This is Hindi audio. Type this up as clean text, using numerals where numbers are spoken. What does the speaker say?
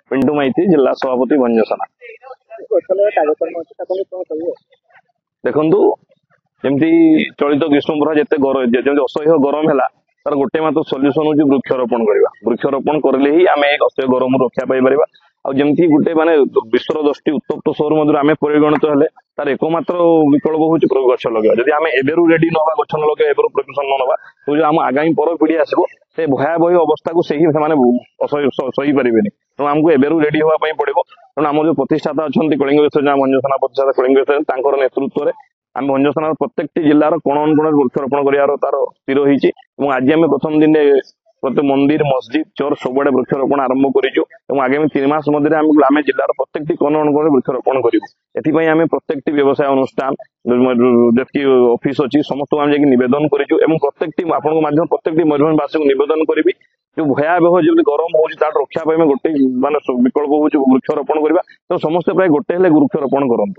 पिंटू माइती जिला सभापति भंजसना। देखु जमी चलित ग्रीष्मपुरा जिते असह्य गरम है तार गोटे मात्र सल्यूशन हूँ वृक्षरोपण करवा। वृक्षरोपण करें ही आम असह्य गरम रक्षा पाई जमी गोटे माने विश्वर 10टी उत्तप्त सहर मध्य आम परिगणित हेले तार एकमात्र विकल्प हूँ गछ लगे। जदि आम एबेरू रेडी नवा गछ न लगे एबेरू प्रिकसन न नवा तो जो आम आगामी पर पीढ़ी आसो से भयावह अवस्था को सही सही पारे। तेणु आमको एबेरू रेडी होगापी पड़ो। तेणु आम जो प्रतिष्ठाता अच्छा कलिंग भंजसना प्रतिष्ठाता कलिंग नेतृत्व में आम भंजसना प्रत्येक जिलार कोण अनुकोण वृक्षरोपण कर तार स्थिर होती। आज आम प्रथम दिन प्रत्येक मंदिर मस्जिद चर्च सबुआड़े वृक्षरोपण आरंभ करूँ। आगामी 3 मास मध्य आम जिलार प्रत्येक कोण अनुकोण वृक्षरोपण करूँ। एम प्रत्येक व्यवसाय अनुष्ठान जी ऑफिस अच्छी समस्त आम जाकि नवेदन करूँ। प्रत्येक आपन प्रत्येक मयूरभंजवासी को नवेदन करी जो भयावह जो गरम हो रक्षा पाई गोटे मान विकल्प हूँ वृक्षरोपण करवा। तो समस्ते प्राय गोटे वृक्षरोपण करूँ।